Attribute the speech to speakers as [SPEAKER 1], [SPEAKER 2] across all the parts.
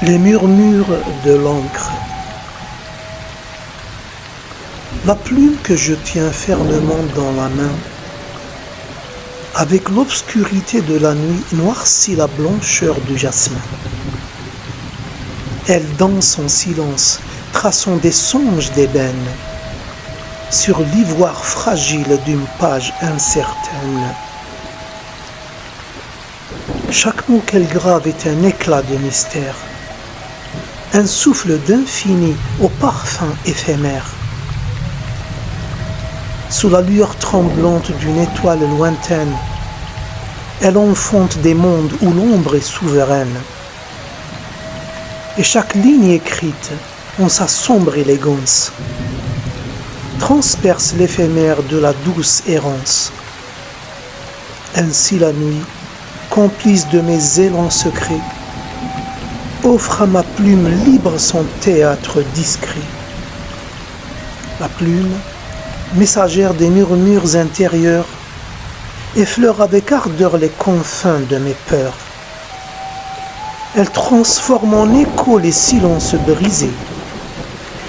[SPEAKER 1] Les murmures de l'encre. La plume que je tiens fermement dans la main, avec l'obscurité de la nuit, noircit la blancheur du jasmin. Elle danse en silence, traçant des songes d'ébène, sur l'ivoire fragile d'une page incertaine. Chaque mot qu'elle grave est un éclat de mystère, un souffle d'infini au parfum éphémère. Sous la lueur tremblante d'une étoile lointaine, elle enfante des mondes où l'ombre est souveraine. Et chaque ligne écrite en sa sombre élégance transperce l'éphémère de la douce errance. Ainsi la nuit, complice de mes élans secrets, offre à ma plume libre son théâtre discret. La plume, messagère des murmures intérieurs, effleure avec ardeur les confins de mes peurs. Elle transforme en écho les silences brisés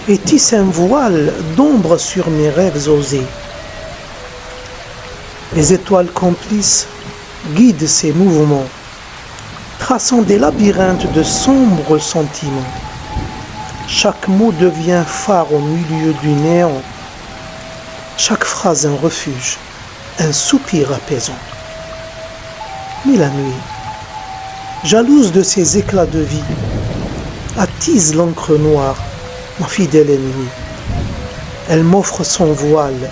[SPEAKER 1] et tisse un voile d'ombre sur mes rêves osés. Les étoiles complices guident ses mouvements, traçant des labyrinthes de sombres sentiments. Chaque mot devient phare au milieu du néant, chaque phrase un refuge, un soupir apaisant. Mais la nuit, jalouse de ces éclats de vie, attise l'encre noire, ma fidèle ennemie. Elle m'offre son voile,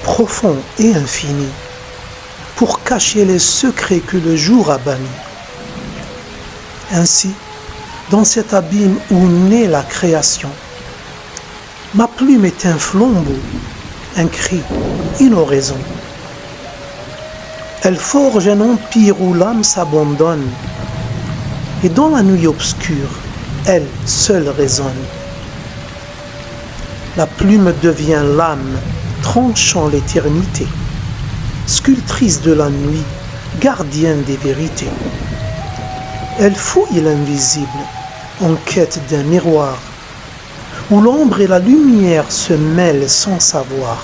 [SPEAKER 1] profond et infini, pour cacher les secrets que le jour a bannis. Ainsi, dans cet abîme où naît la création, ma plume est un flambeau, un cri, une oraison. Elle forge un empire où l'âme s'abandonne, et dans la nuit obscure, elle seule résonne. La plume devient l'âme, tranchant l'éternité, sculptrice de la nuit, gardienne des vérités. Elle fouille l'invisible, en quête d'un miroir, où l'ombre et la lumière se mêlent sans savoir.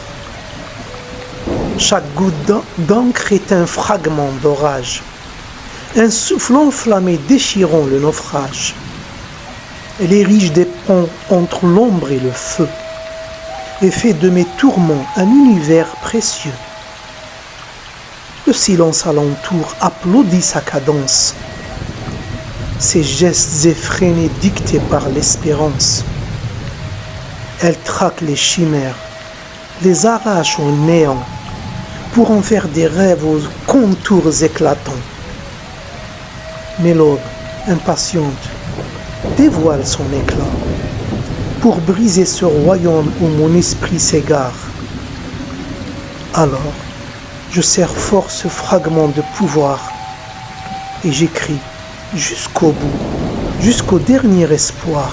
[SPEAKER 1] Chaque goutte d'encre est un fragment d'orage, un souffle enflammé déchirant le naufrage. Elle érige des ponts entre l'ombre et le feu, et fait de mes tourments un univers précieux. Le silence alentour applaudit sa cadence, ses gestes effrénés dictés par l'espérance. Elle traque les chimères, les arrache au néant, pour en faire des rêves aux contours éclatants. Mais l'aube, impatiente, dévoile son éclat, pour briser ce royaume où mon esprit s'égare. Alors, je serre fort ce fragment de pouvoir, et j'écris jusqu'au bout, jusqu'au dernier espoir.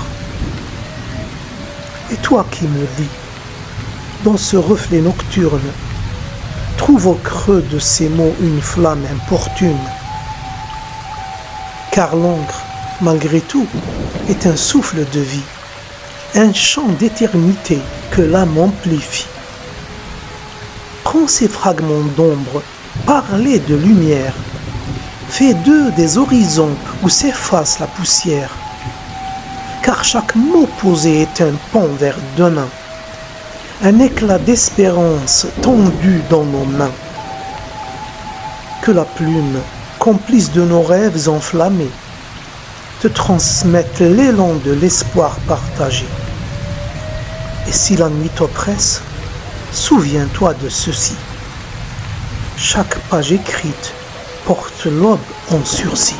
[SPEAKER 1] Et toi qui me lis, dans ce reflet nocturne, trouve au creux de ces mots une flamme importune. Car l'encre, malgré tout, est un souffle de vie, un chant d'éternité que l'âme amplifie. Prends ces fragments d'ombre, parlez de lumière, fais d'eux des horizons où s'efface la poussière. Car chaque mot posé est un pont vers demain, un éclat d'espérance tendu dans nos mains. Que la plume, complice de nos rêves enflammés, te transmette l'élan de l'espoir partagé. Et si la nuit t'oppresse, souviens-toi de ceci. Chaque page écrite porte l'aube en sursis.